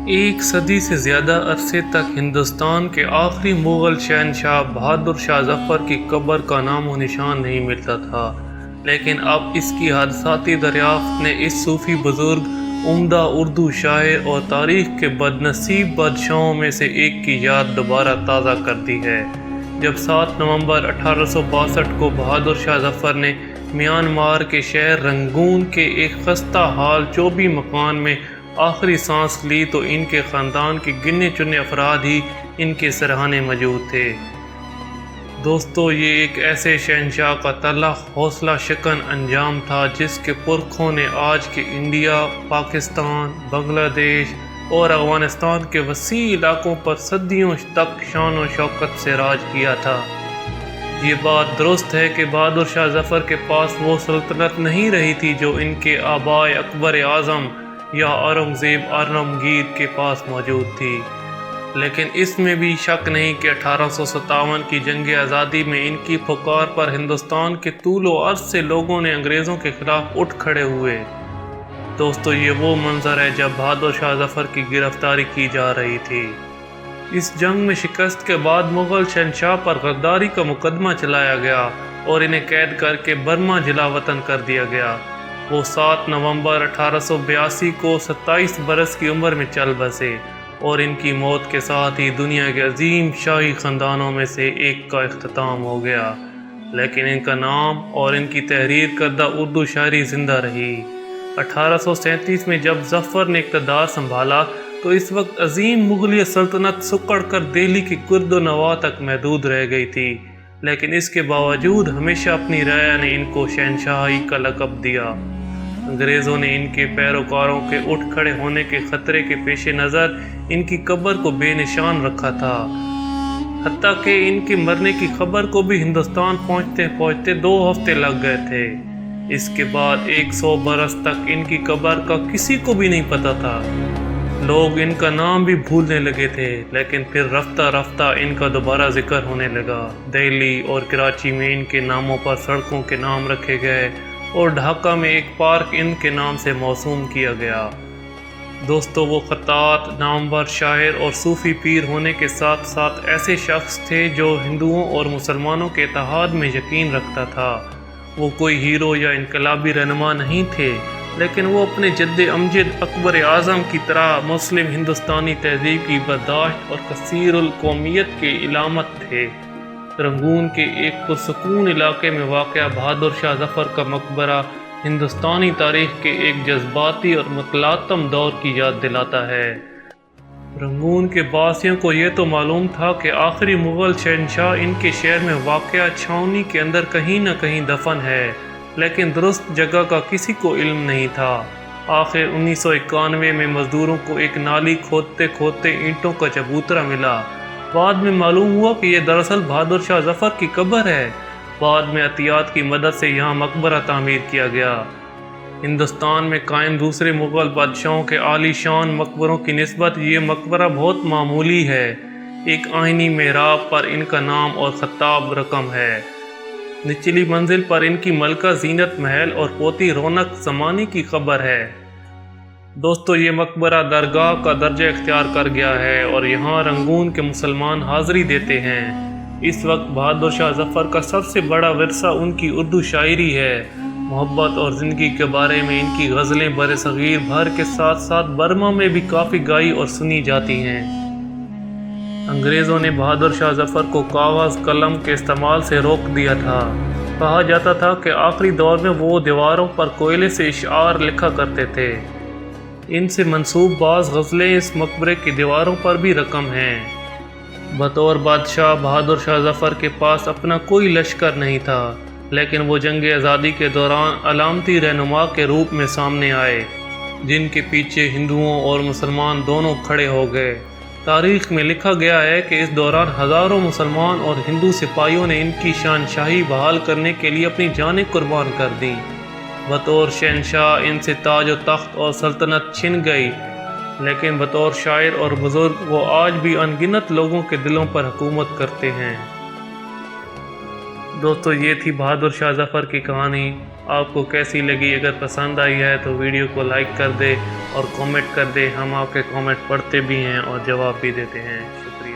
ایک صدی سے زیادہ عرصے تک ہندوستان کے آخری مغل شہنشاہ بہادر شاہ ظفر کی قبر کا نام و نشان نہیں ملتا تھا، لیکن اب اس کی حادثاتی دریافت نے اس صوفی بزرگ، عمدہ اردو شاعر اور تاریخ کے بدنصیب بادشاہوں میں سے ایک کی یاد دوبارہ تازہ کر دی ہے۔ جب 7 نومبر 1862 کو بہادر شاہ ظفر نے میانمار کے شہر رنگون کے ایک خستہ حال چوبی مکان میں آخری سانس لی تو ان کے خاندان کے گنے چنے افراد ہی ان کے سرہانے موجود تھے۔ دوستو، یہ ایک ایسے شہنشاہ کا تلخ حوصلہ شکن انجام تھا جس کے پرکھوں نے آج کے انڈیا، پاکستان، بنگلہ دیش اور افغانستان کے وسیع علاقوں پر صدیوں تک شان و شوکت سے راج کیا تھا۔ یہ بات درست ہے کہ بہادر شاہ ظفر کے پاس وہ سلطنت نہیں رہی تھی جو ان کے آبائے اکبر اعظم یا اورنگزیب آلمگیر کے پاس موجود تھی، لیکن اس میں بھی شک نہیں کہ 1857 کی جنگ آزادی میں ان کی پکار پر ہندوستان کے طول و عرض سے لوگوں نے انگریزوں کے خلاف اٹھ کھڑے ہوئے۔ دوستو، یہ وہ منظر ہے جب بہادر شاہ ظفر کی گرفتاری کی جا رہی تھی۔ اس جنگ میں شکست کے بعد مغل شہنشاہ پر غداری کا مقدمہ چلایا گیا اور انہیں قید کر کے برما جلا وطن کر دیا گیا۔ وہ 7 نومبر 1882 کو 27 برس کی عمر میں چل بسے اور ان کی موت کے ساتھ ہی دنیا کے عظیم شاہی خاندانوں میں سے ایک کا اختتام ہو گیا، لیکن ان کا نام اور ان کی تحریر کردہ اردو شاعری زندہ رہی۔ 1837 میں جب ظفر نے اقتدار سنبھالا تو اس وقت عظیم مغلیہ سلطنت سکڑ کر دہلی کی کرد و نواح تک محدود رہ گئی تھی، لیکن اس کے باوجود ہمیشہ اپنی رعایا نے ان کو شہنشاہی کا لقب دیا۔ انگریزوں نے ان کے پیروکاروں کے اٹھ کھڑے ہونے کے خطرے کے پیش نظر ان کی قبر کو بے نشان رکھا تھا، حتیٰ کہ ان کے مرنے کی خبر کو بھی ہندوستان پہنچتے پہنچتے 2 ہفتے لگ گئے تھے۔ اس کے بعد 100 برس تک ان کی قبر کا کسی کو بھی نہیں پتہ تھا۔ لوگ ان کا نام بھی بھولنے لگے تھے، لیکن پھر رفتہ رفتہ ان کا دوبارہ ذکر ہونے لگا۔ دہلی اور کراچی میں ان کے ناموں پر سڑکوں کے نام رکھے گئے اور ڈھاکہ میں ایک پارک ان کے نام سے موسوم کیا گیا۔ دوستو، وہ خطاط، نامور شاعر اور صوفی پیر ہونے کے ساتھ ساتھ ایسے شخص تھے جو ہندوؤں اور مسلمانوں کے اتحاد میں یقین رکھتا تھا۔ وہ کوئی ہیرو یا انقلابی رہنما نہیں تھے، لیکن وہ اپنے جد امجد اکبر اعظم کی طرح مسلم ہندوستانی تہذیب کی برداشت اور کثیر القومیت کے علامت تھے۔ رنگون کے ایک پرسکون علاقے میں واقع بہادر شاہ ظفر کا مقبرہ ہندوستانی تاریخ کے ایک جذباتی اور متلاطم دور کی یاد دلاتا ہے۔ رنگون کے باسیوں کو یہ تو معلوم تھا کہ آخری مغل شہنشاہ ان کے شہر میں واقع چھاؤنی کے اندر کہیں نہ کہیں دفن ہے، لیکن درست جگہ کا کسی کو علم نہیں تھا۔ آخر 1991 میں مزدوروں کو ایک نالی کھودتے کھودتے اینٹوں کا چبوترا ملا۔ بعد میں معلوم ہوا کہ یہ دراصل بہادر شاہ ظفر کی قبر ہے۔ بعد میں عطیات کی مدد سے یہاں مقبرہ تعمیر کیا گیا۔ ہندوستان میں قائم دوسرے مغل بادشاہوں کے عالی شان مقبروں کی نسبت یہ مقبرہ بہت معمولی ہے۔ ایک آئینی محراب پر ان کا نام اور خطاب رقم ہے۔ نچلی منزل پر ان کی ملکہ زینت محل اور پوتی رونق زمانی کی قبر ہے۔ دوستو، یہ مقبرہ درگاہ کا درجہ اختیار کر گیا ہے اور یہاں رنگون کے مسلمان حاضری دیتے ہیں۔ اس وقت بہادر شاہ ظفر کا سب سے بڑا ورثہ ان کی اردو شاعری ہے۔ محبت اور زندگی کے بارے میں ان کی غزلیں برصغیر بھر کے ساتھ ساتھ برما میں بھی کافی گائی اور سنی جاتی ہیں۔ انگریزوں نے بہادر شاہ ظفر کو کاغذ قلم کے استعمال سے روک دیا تھا۔ کہا جاتا تھا کہ آخری دور میں وہ دیواروں پر کوئلے سے اشعار لکھا کرتے تھے۔ ان سے منسوب بعض غزلیں اس مقبرے کی دیواروں پر بھی رقم ہیں۔ بطور بادشاہ بہادر شاہ ظفر کے پاس اپنا کوئی لشکر نہیں تھا، لیکن وہ جنگ آزادی کے دوران علامتی رہنما کے روپ میں سامنے آئے، جن کے پیچھے ہندوؤں اور مسلمان دونوں کھڑے ہو گئے۔ تاریخ میں لکھا گیا ہے کہ اس دوران ہزاروں مسلمان اور ہندو سپاہیوں نے ان کی شانشاہی بحال کرنے کے لیے اپنی جانیں قربان کر دیں۔ بطور شہنشاہ ان سے تاج و تخت اور سلطنت چھن گئی، لیکن بطور شاعر اور بزرگ وہ آج بھی ان گنت لوگوں کے دلوں پر حکومت کرتے ہیں۔ دوستو، یہ تھی بہادر شاہ ظفر کی کہانی۔ آپ کو کیسی لگی؟ اگر پسند آئی ہے تو ویڈیو کو لائک کر دے اور کامنٹ کر دے، ہم آپ کے کامنٹ پڑھتے بھی ہیں اور جواب بھی دیتے ہیں۔ شکریہ۔